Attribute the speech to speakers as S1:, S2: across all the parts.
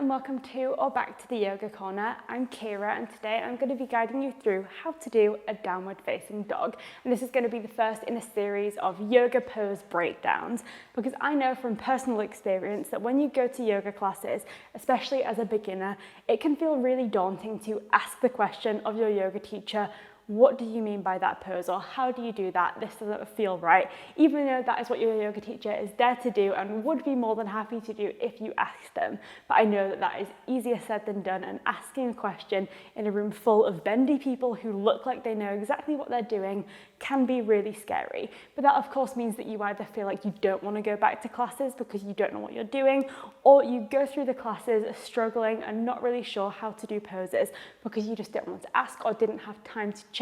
S1: and welcome to or back to the Yoga Corner. I'm Kira and today I'm going to be guiding you through how to do a downward facing dog. And this is going to be the first in a series of yoga pose breakdowns, because I know from personal experience that when you go to yoga classes, especially as a beginner, it can feel really daunting to ask the question of your yoga teacher, what do you mean by that pose, or how do you do that? This doesn't feel right, even though that is what your yoga teacher is there to do and would be more than happy to do if you asked them. But I know that that is easier said than done, and asking a question in a room full of bendy people who look like they know exactly what they're doing can be really scary. But that of course means that you either feel like you don't want to go back to classes because you don't know what you're doing, or you go through the classes struggling and not really sure how to do poses because you just don't want to ask or didn't have time to check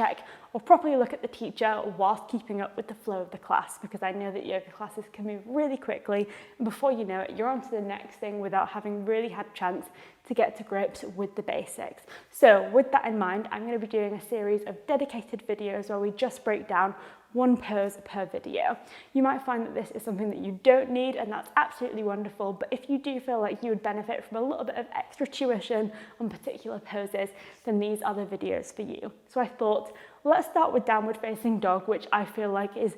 S1: or properly look at the teacher whilst keeping up with the flow of the class, because I know that yoga classes can move really quickly and before you know it you're on to the next thing without having really had a chance to get to grips with the basics. So with that in mind, I'm going to be doing a series of dedicated videos where we just break down one pose per video. You might find that this is something that you don't need, and that's absolutely wonderful, but if you do feel like you would benefit from a little bit of extra tuition on particular poses, then these are the videos for you. So I thought, let's start with downward facing dog, which I feel like is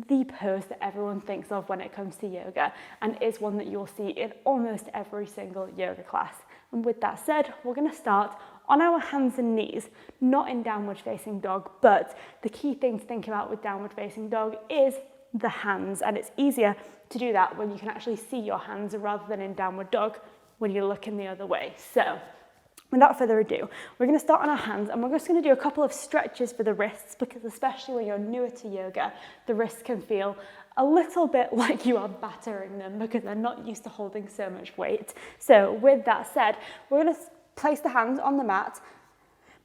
S1: the pose that everyone thinks of when it comes to yoga, and is one that you'll see in almost every single yoga class. And with that said, we're going to start on our hands and knees, not in downward facing dog, but the key thing to think about with downward facing dog is the hands, and it's easier to do that when you can actually see your hands rather than in downward dog when you're looking the other way. So without further ado, we're going to start on our hands, and we're just going to do a couple of stretches for the wrists, because especially when you're newer to yoga, the wrists can feel a little bit like you are battering them because they're not used to holding so much weight. So with that said, we're going to place the hands on the mat.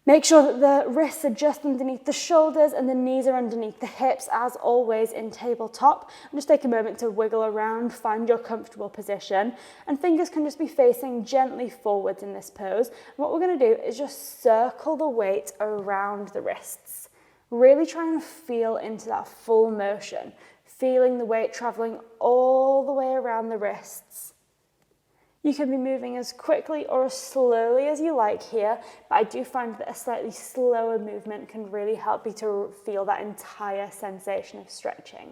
S1: Make sure that the wrists are just underneath the shoulders and the knees are underneath the hips, as always in tabletop. And just take a moment to wiggle around, find your comfortable position, and fingers can just be facing gently forwards in this pose. And what we're going to do is just circle the weight around the wrists, really trying to feel into that full motion, feeling the weight traveling all the way around the wrists. You can be moving as quickly or as slowly as you like here, but I do find that a slightly slower movement can really help you to feel that entire sensation of stretching.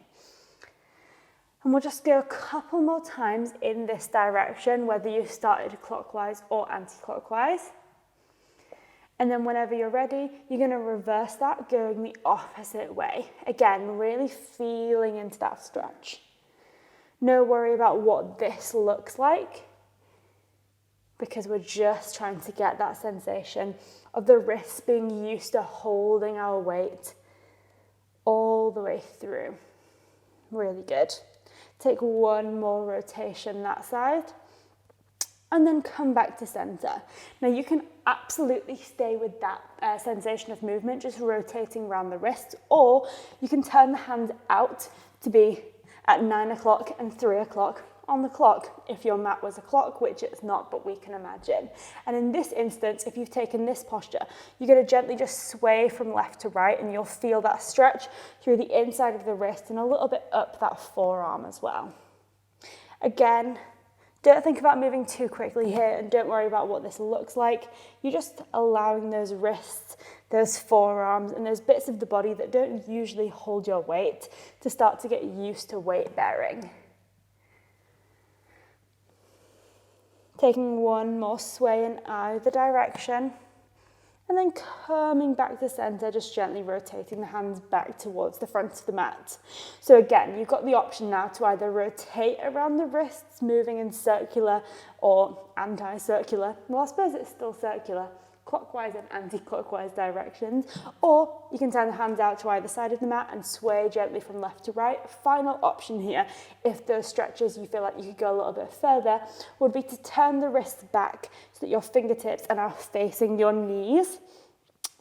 S1: And we'll just go a couple more times in this direction, whether you started clockwise or anti-clockwise. And then whenever you're ready, you're going to reverse that, going the opposite way. Again, really feeling into that stretch. No worry about what this looks like, because we're just trying to get that sensation of the wrists being used to holding our weight all the way through. Really good. Take one more rotation that side, and then come back to center. Now you can absolutely stay with that sensation of movement, just rotating around the wrists, or you can turn the hands out to be at 9 o'clock and 3 o'clock on the clock, if your mat was a clock, which it's not, but we can imagine. And in this instance, if you've taken this posture, you're going to gently just sway from left to right, and you'll feel that stretch through the inside of the wrist and a little bit up that forearm as well. Again, don't think about moving too quickly here, and don't worry about what this looks like. You're just allowing those wrists, those forearms, and those bits of the body that don't usually hold your weight to start to get used to weight bearing. Taking one more sway in either direction, and then coming back to center, just gently rotating the hands back towards the front of the mat. So again, you've got the option now to either rotate around the wrists, moving in circular or anti-circular. Well, I suppose it's still circular, clockwise and anti-clockwise directions, or you can turn the hands out to either side of the mat and sway gently from left to right. Final option here, if those stretches you feel like you could go a little bit further, would be to turn the wrists back so that your fingertips are now facing your knees.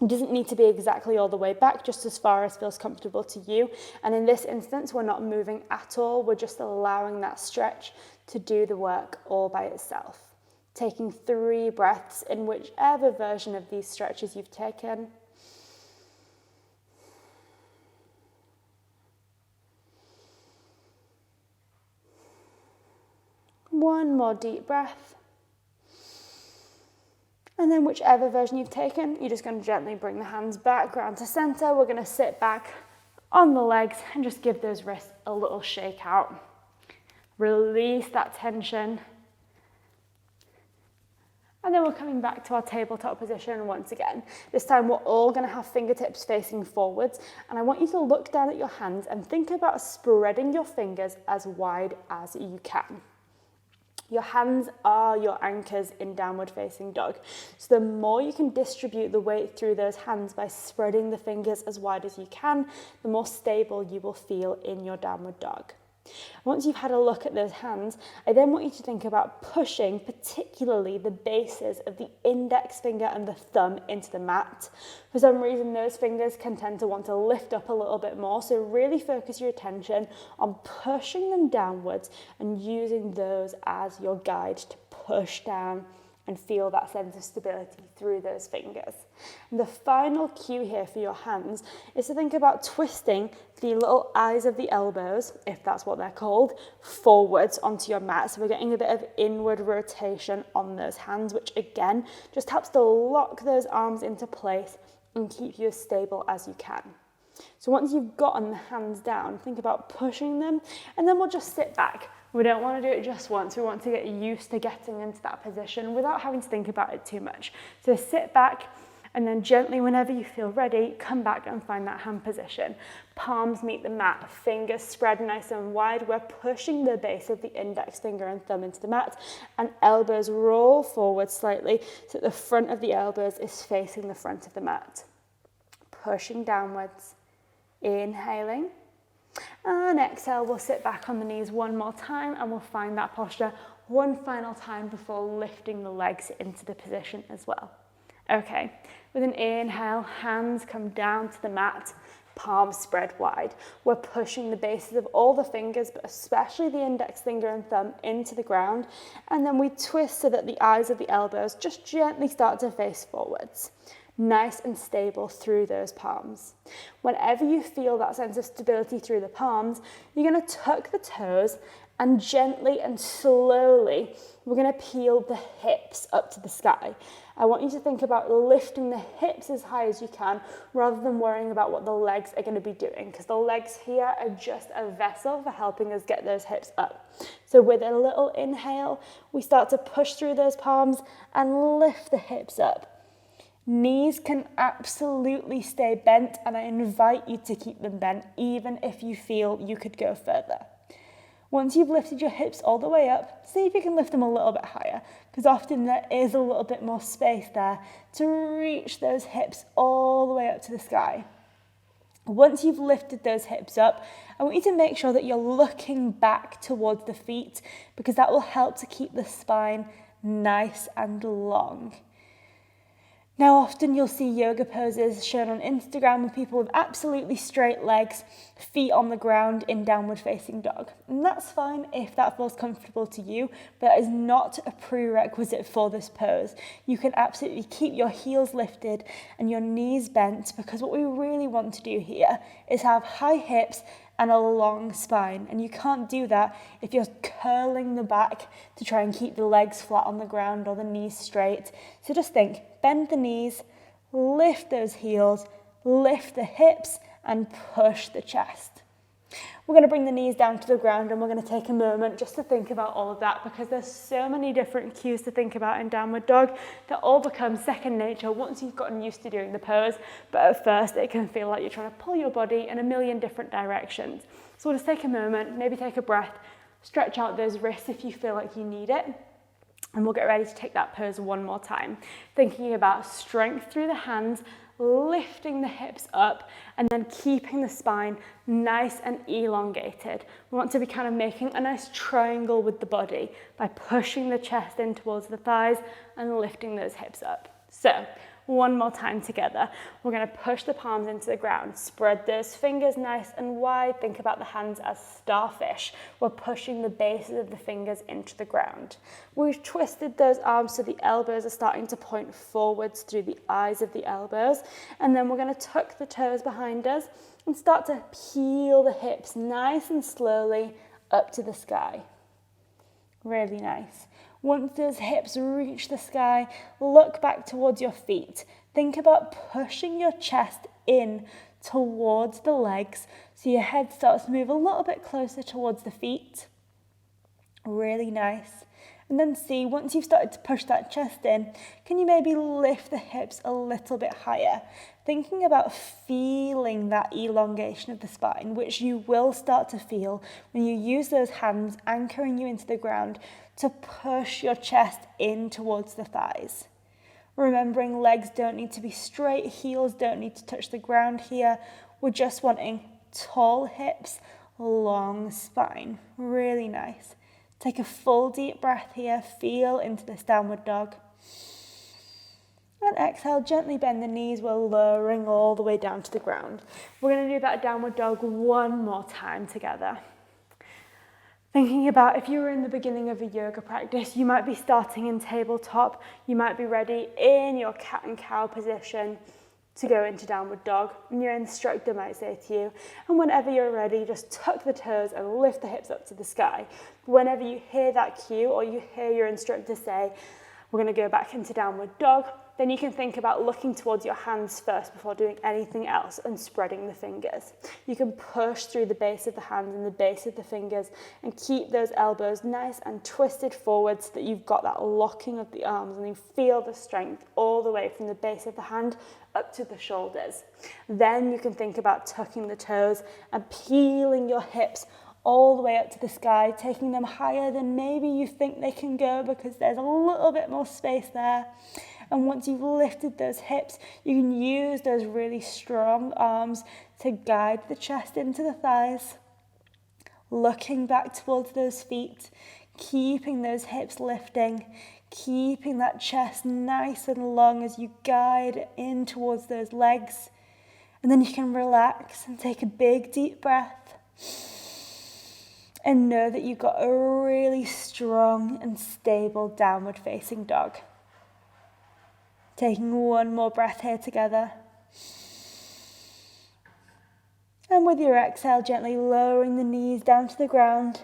S1: It doesn't need to be exactly all the way back, just as far as feels comfortable to you. And in this instance, we're not moving at all, we're just allowing that stretch to do the work all by itself. Taking 3 breaths in whichever version of these stretches you've taken. One more deep breath. And then whichever version you've taken, you're just going to gently bring the hands back, ground to center. We're going to sit back on the legs and just give those wrists a little shake out. Release that tension. And then we're coming back to our tabletop position once again. This time we're all going to have fingertips facing forwards. And I want you to look down at your hands and think about spreading your fingers as wide as you can. Your hands are your anchors in downward facing dog. So the more you can distribute the weight through those hands by spreading the fingers as wide as you can, the more stable you will feel in your downward dog. Once you've had a look at those hands, I then want you to think about pushing particularly the bases of the index finger and the thumb into the mat. For some reason, those fingers can tend to want to lift up a little bit more, so really focus your attention on pushing them downwards and using those as your guide to push down and feel that sense of stability through those fingers. And the final cue here for your hands is to think about twisting the little eyes of the elbows, if that's what they're called, forwards onto your mat. So we're getting a bit of inward rotation on those hands, which again, just helps to lock those arms into place and keep you as stable as you can. So once you've gotten the hands down, think about pushing them, and then we'll just sit back. We don't want to do it just once. We want to get used to getting into that position without having to think about it too much. So sit back and then gently, whenever you feel ready, come back and find that hand position. Palms meet the mat, fingers spread nice and wide. We're pushing the base of the index finger and thumb into the mat, and elbows roll forward slightly so that the front of the elbows is facing the front of the mat. Pushing downwards, inhaling. And exhale, we'll sit back on the knees one more time and we'll find that posture one final time before lifting the legs into the position as well. Okay, with an inhale, hands come down to the mat, palms spread wide. We're pushing the bases of all the fingers, but especially the index finger and thumb into the ground. And then we twist so that the eyes of the elbows just gently start to face forwards. Nice and stable through those palms. Whenever you feel that sense of stability through the palms, you're going to tuck the toes and gently and slowly, we're going to peel the hips up to the sky. I want you to think about lifting the hips as high as you can rather than worrying about what the legs are going to be doing, because the legs here are just a vessel for helping us get those hips up. So with a little inhale, we start to push through those palms and lift the hips up. Knees can absolutely stay bent, and I invite you to keep them bent even if you feel you could go further. Once you've lifted your hips all the way up, see if you can lift them a little bit higher, because often there is a little bit more space there to reach those hips all the way up to the sky. Once you've lifted those hips up, I want you to make sure that you're looking back towards the feet, because that will help to keep the spine nice and long. Now, often you'll see yoga poses shown on Instagram with people with absolutely straight legs, feet on the ground in downward facing dog. And that's fine if that feels comfortable to you, but that is not a prerequisite for this pose. You can absolutely keep your heels lifted and your knees bent, because what we really want to do here is have high hips and a long spine. And you can't do that if you're curling the back to try and keep the legs flat on the ground or the knees straight. So just think, bend the knees, lift those heels, lift the hips, and push the chest. We're going to bring the knees down to the ground, and we're going to take a moment just to think about all of that, because there's so many different cues to think about in downward dog that all become second nature once you've gotten used to doing the pose. But at first it can feel like you're trying to pull your body in a million different directions. So we'll just take a moment, maybe take a breath, stretch out those wrists if you feel like you need it. And we'll get ready to take that pose one more time. Thinking about strength through the hands, lifting the hips up, and then keeping the spine nice and elongated. We want to be kind of making a nice triangle with the body by pushing the chest in towards the thighs and lifting those hips up. So, one more time together. We're going to push the palms into the ground, spread those fingers nice and wide. Think about the hands as starfish. We're pushing the bases of the fingers into the ground. We've twisted those arms so the elbows are starting to point forwards through the eyes of the elbows. And then we're going to tuck the toes behind us and start to peel the hips nice and slowly up to the sky. Really nice. Once those hips reach the sky, look back towards your feet. Think about pushing your chest in towards the legs so your head starts to move a little bit closer towards the feet. Really nice. And then see, once you've started to push that chest in, can you maybe lift the hips a little bit higher? Thinking about feeling that elongation of the spine, which you will start to feel when you use those hands anchoring you into the ground to push your chest in towards the thighs. Remembering legs don't need to be straight, heels don't need to touch the ground here. We're just wanting tall hips, long spine. Really nice. Take a full deep breath here, feel into this downward dog. And exhale, gently bend the knees, we're lowering all the way down to the ground. We're going to do that downward dog one more time together. Thinking about if you were in the beginning of a yoga practice, you might be starting in tabletop, you might be ready in your cat and cow position to go into downward dog, and your instructor might say to you, and whenever you're ready, just tuck the toes and lift the hips up to the sky. Whenever you hear that cue or you hear your instructor say, we're going to go back into downward dog, then you can think about looking towards your hands first before doing anything else and spreading the fingers. You can push through the base of the hands and the base of the fingers and keep those elbows nice and twisted forward so that you've got that locking of the arms and you feel the strength all the way from the base of the hand up to the shoulders. Then you can think about tucking the toes and peeling your hips all the way up to the sky, taking them higher than maybe you think they can go because there's a little bit more space there. And once you've lifted those hips, you can use those really strong arms to guide the chest into the thighs, looking back towards those feet, keeping those hips lifting, keeping that chest nice and long as you guide in towards those legs. And then you can relax and take a big deep breath and know that you've got a really strong and stable downward facing dog. Taking one more breath here together. And with your exhale, gently lowering the knees down to the ground.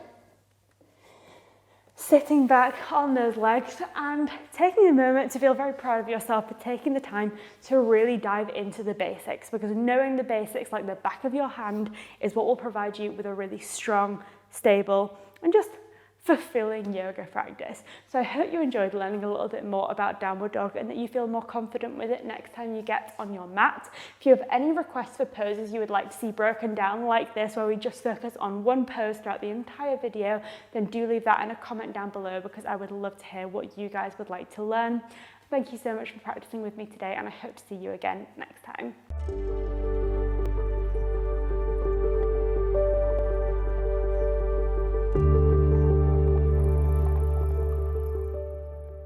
S1: Sitting back on those legs and taking a moment to feel very proud of yourself for taking the time to really dive into the basics, because knowing the basics like the back of your hand is what will provide you with a really strong, stable, and just fulfilling yoga practice. So I hope you enjoyed learning a little bit more about downward dog and that you feel more confident with it next time you get on your mat. If you have any requests for poses you would like to see broken down like this, where we just focus on one pose throughout the entire video, then do leave that in a comment down below, because I would love to hear what you guys would like to learn. Thank you so much for practicing with me today, and I hope to see you again next time.